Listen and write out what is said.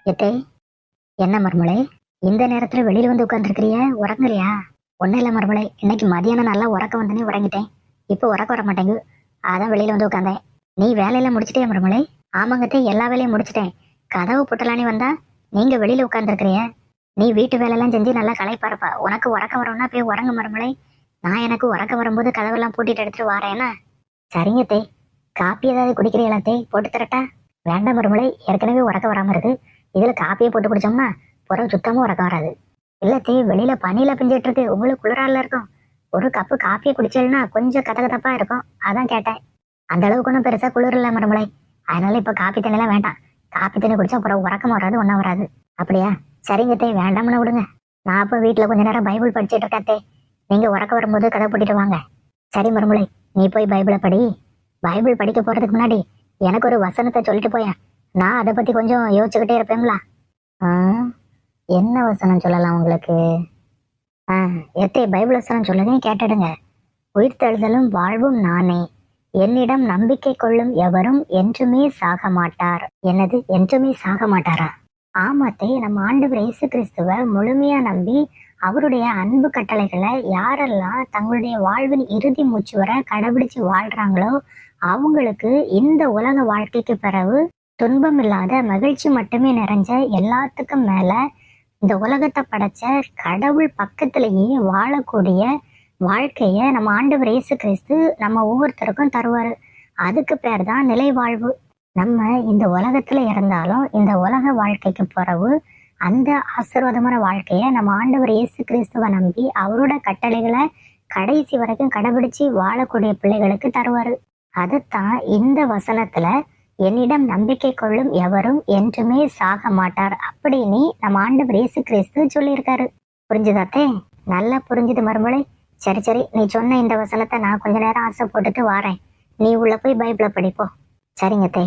எத்தே, என்ன மருமலை, இந்த நேரத்துல வெளியில வந்து உட்காந்துருக்கிறிய? உறங்கலையா? ஒன்றும் இல்லை மருமலை, இன்னைக்கு மதியானம் நல்லா உறக்கம் வந்தனே உறங்கிட்டேன். இப்போ உறக்க வர மாட்டேங்கு, அதான் வெளியில வந்து உட்காந்தேன். நீ வேலையெல்லாம் முடிச்சிட்டியா மருமலை? ஆமாங்கத்தே, எல்லா வேலையும் முடிச்சிட்டேன். கதவு புட்டலானே வந்தா நீங்க வெளியில உட்காந்துருக்கிறிய. நீ வீட்டு வேலையெல்லாம் செஞ்சு நல்லா களைப்பாருப்பா. உனக்கு உறக்கம் வரும்னா போய் உறங்க மருமலை. நான் எனக்கு உறக்கம் வரும்போது கதவெல்லாம் பூட்டிட்டு எடுத்துட்டு வாரேன்னா. சரிங்கத்தே. காப்பி ஏதாவது குடிக்கிறீங்களா? போட்டு தரட்டா? வேண்டாம் மருமலை, ஏற்கனவே உறக்க வராம இருக்கு. இதுல காப்பியை போட்டு குடிச்சோம்னா புறம் சுத்தமும் உறக்கம் வராது. இல்லத்தே, வெளியில பனியில பிஞ்சிட்டு இருக்கு, உங்களுக்கு குளிரால இருக்கும். ஒரு கப்பு காப்பியை குடிச்சேன்னா கொஞ்சம் கதகதப்பா இருக்கும், அதான் கேட்டேன். அந்த அளவுக்கு ஒன்றும் பெருசா குளிர் இல்லை மருமலை. அதனால இப்ப காப்பி தண்ணிலாம் வேண்டாம். காப்பி தண்ணி குடிச்சா அப்புறம் உறக்கம் வராது, ஒன்றும் வராது. அப்படியா? சரிங்கத்தே, வேண்டாம்னு விடுங்க. நான் அப்போ வீட்டுல கொஞ்ச நேரம் பைபிள் படிச்சுட்டு இருக்காத்தே. நீங்க உறக்க வரும்போது கதை போட்டுட்டு வாங்க. சரி மருமலை, நீ போய் பைபிளை படி. பைபிள் படிக்க போறதுக்கு முன்னாடி எனக்கு ஒரு வசனத்தை சொல்லிட்டு போயேன். நான் அதை பத்தி கொஞ்சம் யோசிச்சுக்கிட்டே இருப்பேங்களா? ஆ, என்ன வசனம் சொல்லலாம் உங்களுக்கு? ஆ, எத்தே பைபிள் வசனம் சொல்லுங்க, கேட்டுடுங்க. உயிர்த்தெழுதலும் வாழ்வும் நானே, என்னிடம் நம்பிக்கை கொள்ளும் எவரும் என்றுமே சாக மாட்டார். என்னது, என்றுமே சாக மாட்டாரா? ஆமாத்தே, நம்ம ஆண்டவர் இயேசு கிறிஸ்துவ முழுமையா நம்பி அவருடைய அன்பு கட்டளைகளை யாரெல்லாம் தங்களுடைய வாழ்வின் இறுதி மூச்சு வரை கடைபிடிச்சு வாழ்றாங்களோ அவங்களுக்கு இந்த உலக வாழ்க்கைக்கு பிறகு துன்பம் இல்லாத மகிழ்ச்சி மட்டுமே நிறைஞ்ச, எல்லாத்துக்கும் மேல இந்த உலகத்தை படைச்ச கடவுள் பக்கத்திலேயே வாழக்கூடிய வாழ்க்கைய நம்ம ஆண்டவர் இயேசு கிறிஸ்து நம்ம ஒவ்வொருத்தருக்கும் தருவாரு. அதுக்கு பேர் தான் நிலை வாழ்வு. நம்ம இந்த உலகத்துல இருந்தாலும் இந்த உலக வாழ்க்கைக்கு பிறகு அந்த ஆசீர்வாதமான வாழ்க்கைய நம்ம ஆண்டவர் இயேசு கிறிஸ்துவை நம்பி அவரோட கட்டளைகளை கடைசி வரைக்கும் கடைபிடிச்சு வாழக்கூடிய பிள்ளைகளுக்கு தருவாரு. அதுதான் இந்த வசனத்துல என்னிடம் நம்பிக்கை கொள்ளும் எவரும் என்றுமே சாக மாட்டார் அப்படின்னு நம்ம ஆண்டவர் இயேசு கிறிஸ்து சொல்லியிருக்காரு. புரிஞ்சுதாத்தே? நல்லா புரிஞ்சுது மறுமொழி. சரி சரி, நீ சொன்ன இந்த வசனத்தை நான் கொஞ்ச நேரம் ஆசை போட்டுட்டு வாரேன். நீ உள்ள போய் பைபிளை படிப்போம். சரிங்கத்தே.